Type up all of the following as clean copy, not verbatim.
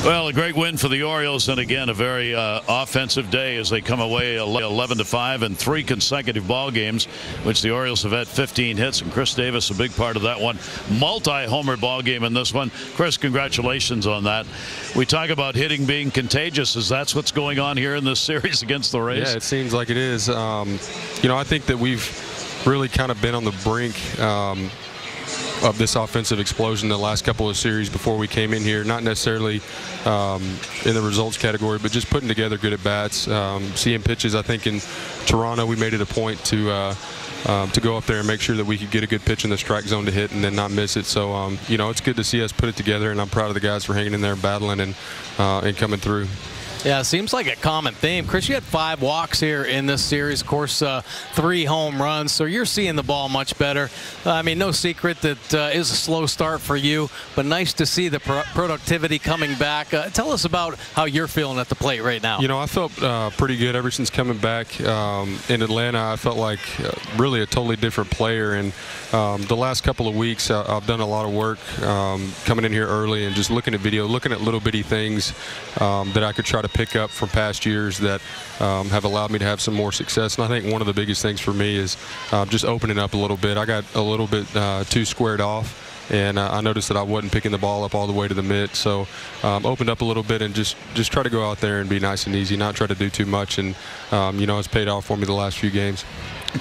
Well, a great win for the Orioles, and again, a very offensive day as they come away 11-5 in 3 consecutive ball games, which the Orioles have had 15 hits, and Chris Davis a big part of that one. Multi-homer ball game in this one. Chris, congratulations on that. We talk about hitting being contagious. Is that's what's going on here in this series against the Rays? Yeah, it seems like it is. I think that we've really kind of been on the brink of this offensive explosion the last couple of series before we came in here. Not necessarily in the results category, but just putting together good at-bats. Seeing pitches, I think in Toronto we made it a point to go up there and make sure that we could get a good pitch in the strike zone to hit and then not miss it. So, it's good to see us put it together, and I'm proud of the guys for hanging in there, battling, and coming through. Yeah, it seems like a common theme. Chris, you had 5 walks here in this series. Of course, 3 home runs, so you're seeing the ball much better. I mean, no secret that is a slow start for you, but nice to see the productivity coming back. Tell us about how you're feeling at the plate right now. I felt pretty good ever since coming back in Atlanta. I felt like really a totally different player, and the last couple of weeks I've done a lot of work coming in here early and just looking at video, looking at little bitty things that I could try to pick up from past years that have allowed me to have some more success. And I think one of the biggest things for me is just opening up a little bit. I got a little bit too squared off, and I noticed that I wasn't picking the ball up all the way to the mitt. So opened up a little bit and just try to go out there and be nice and easy, not try to do too much. And it's paid off for me the last few games.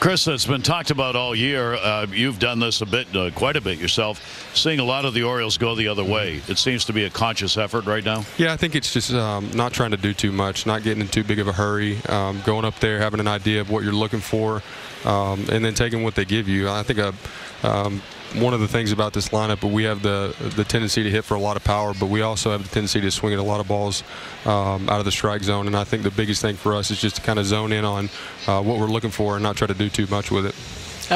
Chris, it's been talked about all year. You've done this a bit, quite a bit yourself, seeing a lot of the Orioles go the other way. It seems to be a conscious effort right now. Yeah, I think it's just not trying to do too much, not getting in too big of a hurry, going up there, having an idea of what you're looking for, and then taking what they give you. I think one of the things about this lineup, we have the tendency to hit for a lot of power, but we also have the tendency to swing at a lot of balls out of the strike zone. And I think the biggest thing for us is just to kind of zone in on what we're looking for and not try to do too much with it.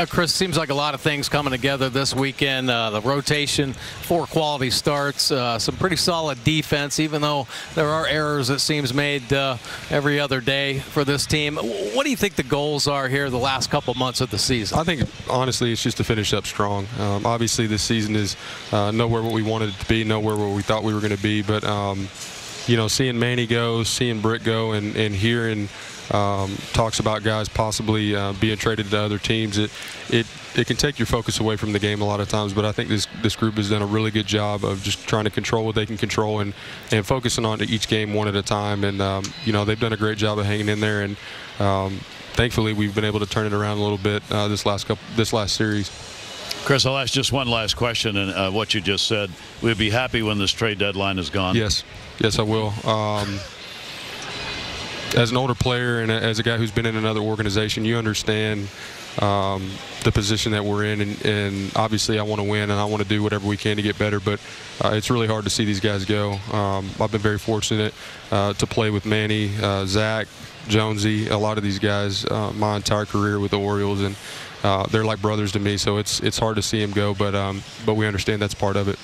Chris, seems like a lot of things coming together this weekend. The rotation, 4 quality starts, some pretty solid defense, even though there are errors, it seems, made every other day for this team. What do you think the goals are here the last couple months of the season? I think, honestly, it's just to finish up strong. Obviously, this season is nowhere what we wanted it to be, nowhere where we thought we were going to be. But, seeing Manny go, seeing Britt go, and hearing talks about guys possibly being traded to other teams, it can take your focus away from the game a lot of times. But I think this group has done a really good job of just trying to control what they can control and focusing on each game one at a time. And they've done a great job of hanging in there, and thankfully we've been able to turn it around a little bit this last series. Chris, I'll ask just one last question, and what you just said. We'd be happy when this trade deadline is gone. Yes, I will. As an older player and as a guy who's been in another organization, you understand the position that we're in, and obviously I want to win and I want to do whatever we can to get better, but it's really hard to see these guys go. I've been very fortunate to play with Manny, Zach, Jonesy, a lot of these guys my entire career with the Orioles, and they're like brothers to me, so it's hard to see them go, but we understand that's part of it.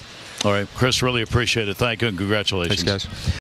All right, Chris, really appreciate it. Thank you and congratulations. Thanks, guys.